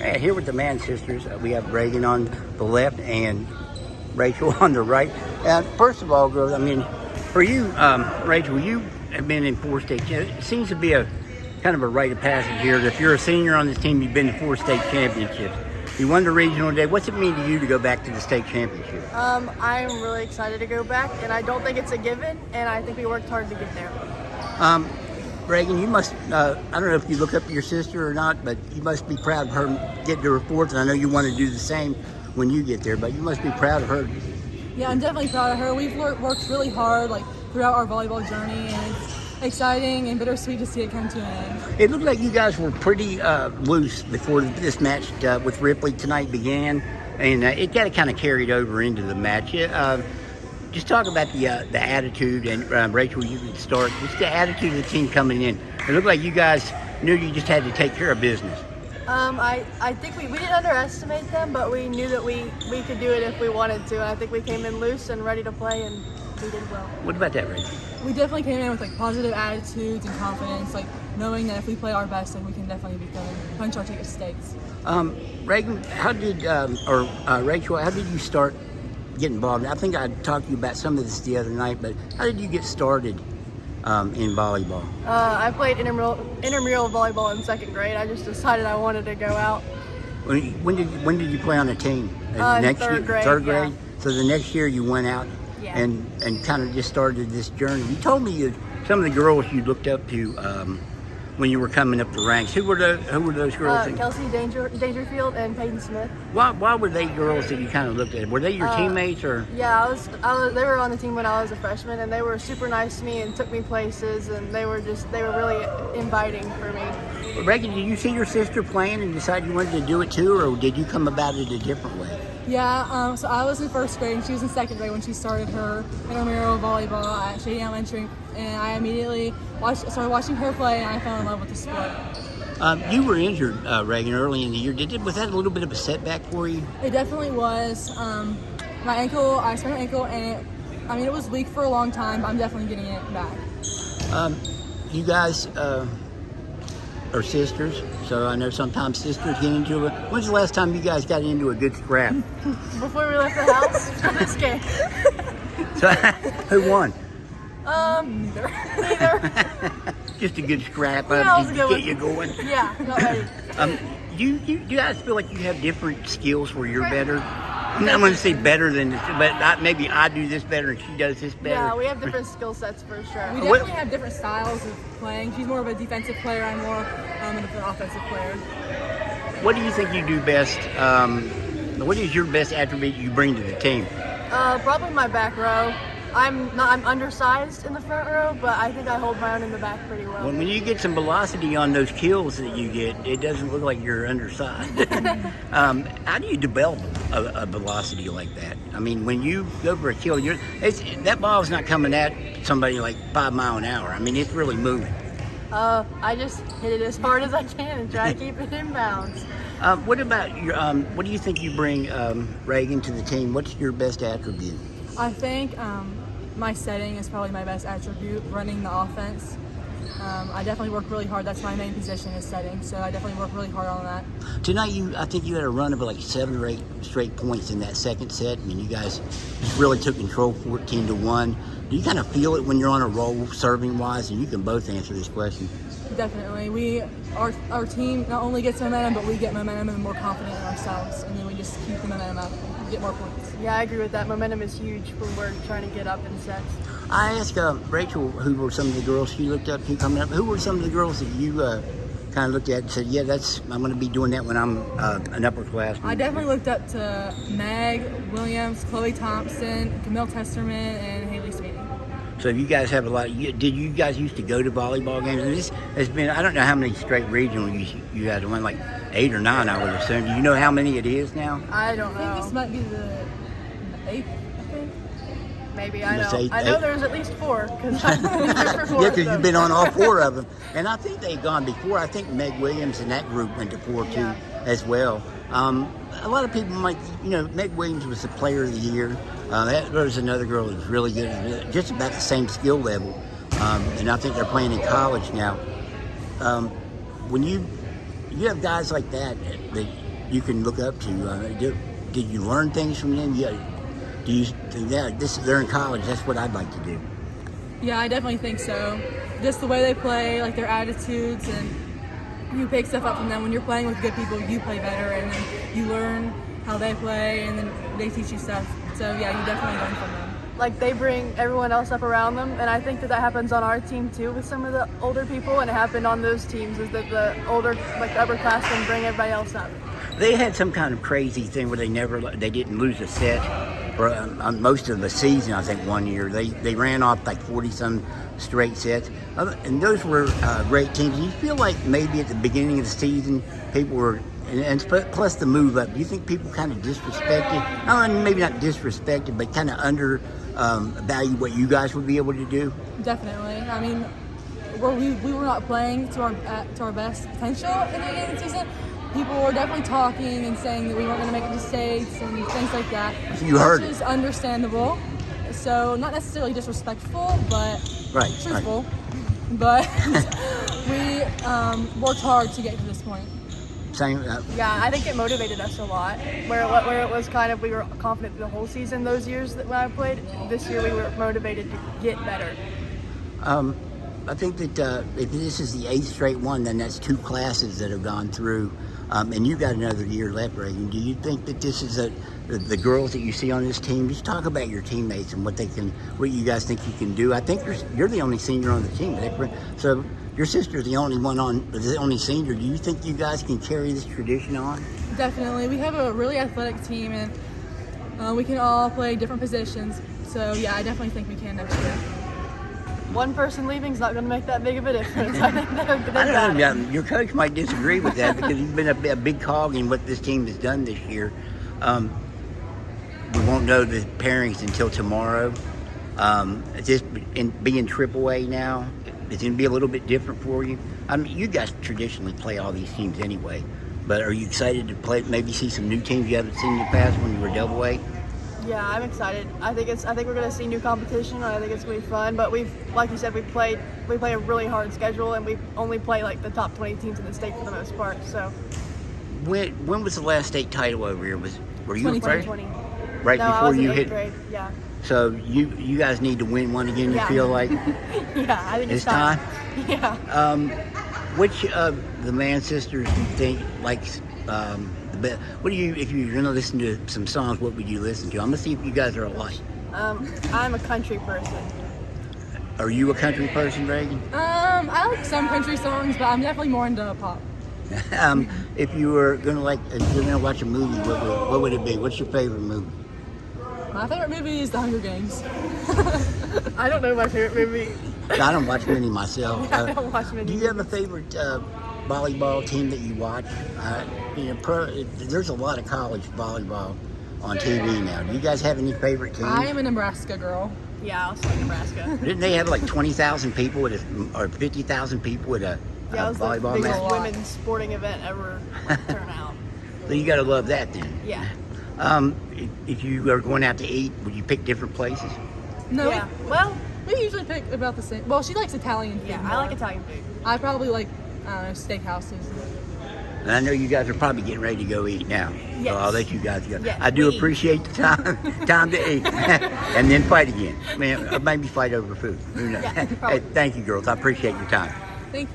Hey, here with the Mann sisters, we have Reagan on the left and Rachel on the right. First of all, girls, I mean, for you, Rachel, you have been in 4 state. It seems to be a kind of a rite of passage here. If you're a senior on this team, you've been to 4 state championships. You won the regional today. What's it mean to you to go back to the state championship? I'm really excited to go back, and I don't think it's a given, and I think we worked hard to get there. Reagan, you must, I don't know if you look up your sister or not, but you must be proud of her getting to her 4th, and I know you want to do the same when you get there, but you must be proud of her. Yeah, I'm definitely proud of her. We've worked really hard throughout our volleyball journey, and it's exciting and bittersweet to see it come to an end. It looked like you guys were pretty loose before this match with Ripley tonight began, and it got kind of carried over into the match. Just talk about the attitude, and Rachel, you can start. Just the attitude of the team coming in. It looked like you guys knew you just had to take care of business. I think we didn't underestimate them, but we knew that we could do it if we wanted to, and I think we came in loose and ready to play, and we did well. What about that, Rachel? We definitely came in with positive attitudes and confidence, knowing that if we play our best, then we can definitely be good and punch our ticket to states. Reagan, how did Rachel? How did you start getting involved? I think I talked to you about some of this the other night, but how did you get started in volleyball? I played intramural volleyball in 2nd grade. I just decided I wanted to go out. When did you play on a team? Next 3rd grade. 3rd grade. Yeah. So the next year you went out and kind of just started this journey. You told me some of the girls you looked up to when you were coming up the ranks. Who were those girls? Kelsey Dangerfield and Peyton Smith. Why were they girls that you kind of looked at? Were they your teammates or? Yeah, they were on the team when I was a freshman, and they were super nice to me and took me places, and they were really inviting for me. Reagan, did you see your sister playing and decide you wanted to do it too, or did you come about it a different way? Yeah, so I was in 1st grade and she was in 2nd grade when she started her intramural volleyball at Shady Spring, and I immediately started watching her play, and I fell in love with the sport. You were injured, Reagan, early in the year. Was that a little bit of a setback for you? It definitely was. I sprained my ankle, and it was weak for a long time, but I'm definitely getting it back. You guys are sisters, so I know sometimes sisters get into it. When's the last time you guys got into a good scrap? Before we left the house for this game. So, who won? Neither. Just a good scrap to get you going. Yeah, not ready. Do you guys feel like you have different skills where you're better? I'm not going to say better than this, but maybe I do this better and she does this better. Yeah, we have different skill sets for sure. We definitely have different styles of playing. She's more of a defensive player. I'm more of an offensive player. What do you think you do best? What is your best attribute you bring to the team? Probably my back row. I'm undersized in the front row, but I think I hold my own in the back pretty well. When you get some velocity on those kills that you get, it doesn't look like you're undersized. How do you develop a velocity like that? I mean, when you go for a kill, that ball's not coming at somebody 5 miles an hour. I mean, it's really moving. I just hit it as hard as I can and try to keep it in bounds. What about your? What do you think you bring, Reagan, to the team? What's your best attribute? I think my setting is probably my best attribute, running the offense. I definitely work really hard. That's my main position is setting, so I definitely work really hard on that. Tonight, I think you had a run of 7 or 8 straight points in that 2nd set. I mean, you guys just really took control 14-1. Do you kind of feel it when you're on a roll serving-wise? And you can both answer this question. Definitely. Our team not only gets momentum, but we get momentum and more confident in ourselves, and then we just keep the momentum up and get more points. Yeah, I agree with that. Momentum is huge when we're trying to get up in sets. I asked Rachel who were some of the girls she looked up to coming up. Who were some of the girls that you kind of looked at and said, yeah, I'm going to be doing that when I'm an upperclassman? I definitely looked up to Meg Williams, Chloe Thompson, Camille Testerman, and Haley Sweeney. So you guys have a lot. Did you guys used to go to volleyball games? And this has been, I don't know how many straight regionals you guys won, 8 or 9, I would assume. Do you know how many it is now? I don't know. I think this might be the 8th, I think. Maybe, I know. I know there's at least 4, because I've been there for 4. Yeah, because you've been on all 4 of them. And I think they've gone before. I think Meg Williams and that group went to 4 too as well. A lot of people might, Meg Williams was the player of the year. There's another girl that's really good, just about the same skill level. And I think they're playing in college now. When you have guys like that you can look up to? Did you learn things from them? Yeah. Do you think that they're in college? That's what I'd like to do. Yeah, I definitely think so. Just the way they play, like their attitudes, and you pick stuff up from them. When you're playing with good people, you play better, and then you learn how they play, and then they teach you stuff. So yeah, you definitely learn from them. Like they bring everyone else up around them, and I think that happens on our team too with some of the older people, and it happened on those teams is that the older, like the upperclassmen bring everybody else up. They had some kind of crazy thing where they didn't lose a set for most of the season. I think one year they ran off like 40-some straight sets, and those were great teams. Do you feel like maybe at the beginning of the season people were, and plus the move up, do you think people kind of disrespected? Maybe not disrespected, but kind of value what you guys would be able to do? Definitely. I mean, we were not playing to our best potential in the beginning of the season. People were definitely talking and saying that we weren't going to make mistakes and things like that. You heard which is understandable. So not necessarily disrespectful, but truthful. Right. But we worked hard to get to this point. Same. Yeah, I think it motivated us a lot. Where it was kind of we were confident the whole season those years that when I played. This year we were motivated to get better. I think that if this is the 8th straight one, then that's 2 classes that have gone through. And you got another year left, Reagan. Do you think that this is the girls that you see on this team? Just talk about your teammates and what you guys think you can do. I think you're the only senior on the team, so your sister's the only senior. Do you think you guys can carry this tradition on? Definitely. We have a really athletic team, and we can all play different positions. So yeah, I definitely think we can next year. One person leaving is not going to make that big of a difference. I think they're I don't know. Your coach might disagree with that because he's been a big cog in what this team has done this year. We won't know the pairings until tomorrow. Just being AAA now, it's going to be a little bit different for you. I mean, you guys traditionally play all these teams anyway, but are you excited to play? Maybe see some new teams you haven't seen in the past when you were AA? Yeah, I'm excited. I think we're going to see new competition, and I think it's going to be fun. But like you said, we play a really hard schedule, and we only play like the top 20 teams in the state for the most part. So, when was the last state title over here? Were you 2020? Right no, before I was you in 8th hit? grade. Yeah. So you guys need to win one again. You feel like? Yeah, I think it's time. Yeah. Which of the Mann sisters do you think likes the best? If you're going to listen to some songs, what would you listen to? I'm going to see if you guys are alike. I'm a country person. Are you a country person, Reagan? I like some country songs, but I'm definitely more into pop. If you were going to if you're going to watch a movie, what would it be? What's your favorite movie? My favorite movie is The Hunger Games. I don't know my favorite movie. I don't watch many myself. I don't watch many. Do you have a favorite volleyball team that you watch? There's a lot of college volleyball on TV now. Do you guys have any favorite teams? I am a Nebraska girl. Yeah, I'll say Nebraska. Didn't they have like 20,000 people or 50,000 people at a Yeah, it was the volleyball biggest match? women's sporting event ever turn out. So you got to love that then. Yeah. If you are going out to eat, would you pick different places? No. Yeah. Well, We usually pick about the same. Well, she likes Italian food. yeah, more. I like Italian food. I probably like, steakhouses. And I know you guys are probably getting ready to go eat now. Yes. So I'll let you guys go. Yes, I do we eat. appreciate the time to eat. And then fight again. Maybe fight over food. Who knows? Yeah, Hey, probably. thank you, girls. I appreciate your time. Thank you.